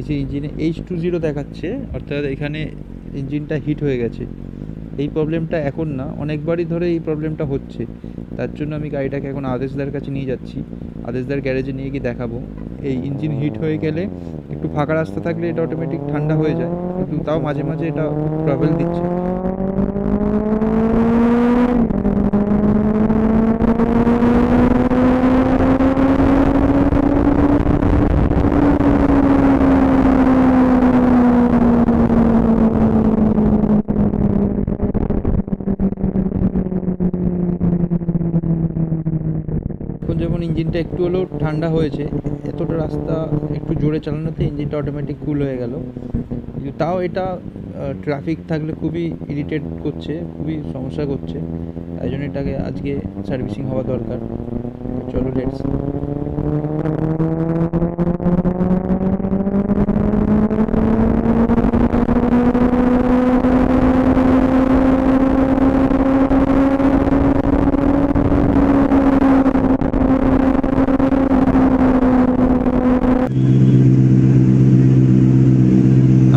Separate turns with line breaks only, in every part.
AC ইঞ্জিনে H20 দেখাচ্ছে, অর্থাৎ এখানে ইঞ্জিনটা হিট হয়ে গেছে। এই প্রবলেমটা এখন না, অনেকবারই ধরে এই প্রবলেমটা হচ্ছে। তার জন্য আমি গাড়িটাকে এখন আদেশদার কাছে নিয়ে যাচ্ছি, আদেশদার গ্যারেজে নিয়ে গিয়ে দেখাবো। এই ইঞ্জিন হিট হয়ে গেলে একটু ফাঁকা রাস্তা থাকলে এটা অটোমেটিক ঠান্ডা হয়ে যায়, কিন্তু তাও মাঝে মাঝে এটা ট্রাভেল দিচ্ছে। যেমন ইঞ্জিনটা একটু হলেও ঠান্ডা হয়েছে, এতটা রাস্তা একটু জোরে চালানোতে ইঞ্জিনটা অটোমেটিক কুল হয়ে গেল। কিন্তু তাও এটা ট্রাফিক থাকলে খুবই ইরিটেট করছে, খুবই সমস্যা করছে। তাই জন্য এটাকে আজকে সার্ভিসিং হওয়া দরকার। চলো লেটস।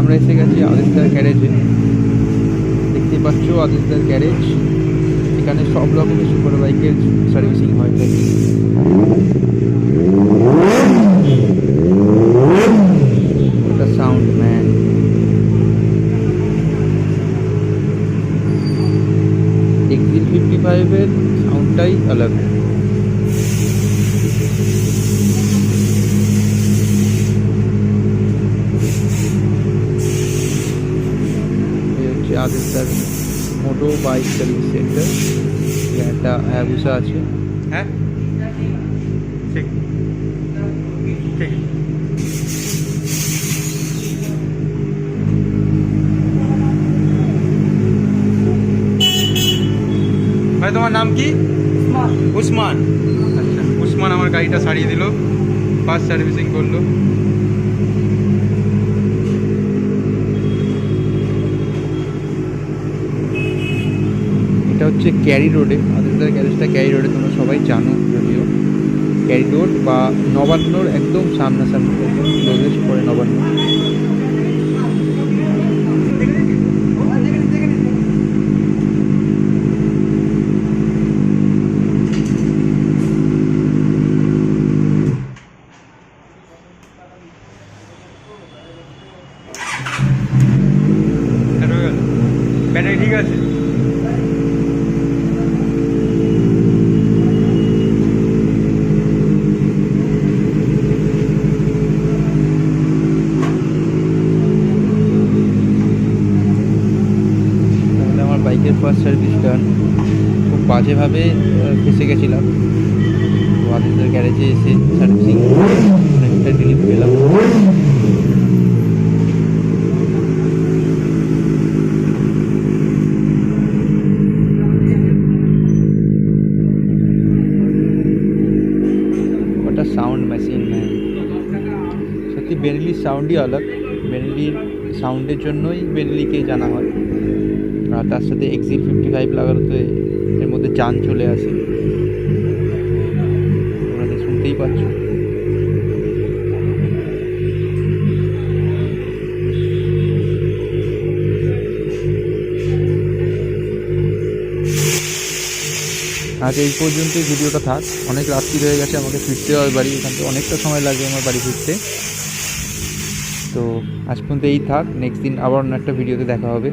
আমরা এসে গেছি আদেশদার গ্যারেজে। দেখতে পাচ্ছ আদেশদার গ্যারেজ, এখানে সব রকমের সুপার বাইকের সার্ভিসিং হয়। সাউন্ড ম্যান, এক্সিল 55-এর সাউন্ডটাই আলাদা। আদেশদার মোটো বাইক সার্ভিস সেন্টার, একটা হ্যাবুসা আছে। হ্যাঁ ঠিক ঠিক। ভাই তোমার নাম কি? উসমান। আচ্ছা, উসমান আমার গাড়িটা সারিয়ে দিল, ফার্স্ট সার্ভিসিং করলো। এটা হচ্ছে ক্যারি রোডে, আদেশদার গ্যারেজটা ক্যারি রোডে, তোমরা সবাই জানো যদিও। ক্যারি রোড বা নবান্নর একদম সামনাসামনি, একদম ক্লোজেস্ট পরে নবান্ন। ব্যাটারি ঠিক আছে? বাইকের ফার্স্ট সার্ভিস ডান। খুব বাজেভাবে ফেসে গেছিলাম, তো আদেশদার গ্যারেজে এসে সার্ভিসিং একটা রিলিফ পেলাম। ওটা সাউন্ড মেশিন ম্যান, সত্যি বেনেলির সাউন্ডই আলাদা। বেনেলির সাউন্ডের জন্যই বেনেলিকে জানা হয়। আর তার সাথে এক্সিল 55 লাগাতে এর মধ্যে জান চলে আসে, তোমরা তো শুনতেই পাচ্ছ। আজ এই পর্যন্তই ভিডিওটা থাক, অনেক রাত্রি হয়ে গেছে, আমাকে ফিরতে হবে বাড়ি। এখান থেকে অনেকটা সময় লাগবে আমার বাড়ি ফিরতে। তো আজ পর্যন্ত এই থাক, নেক্সট দিন আবার অন্য একটা ভিডিওতে দেখা হবে।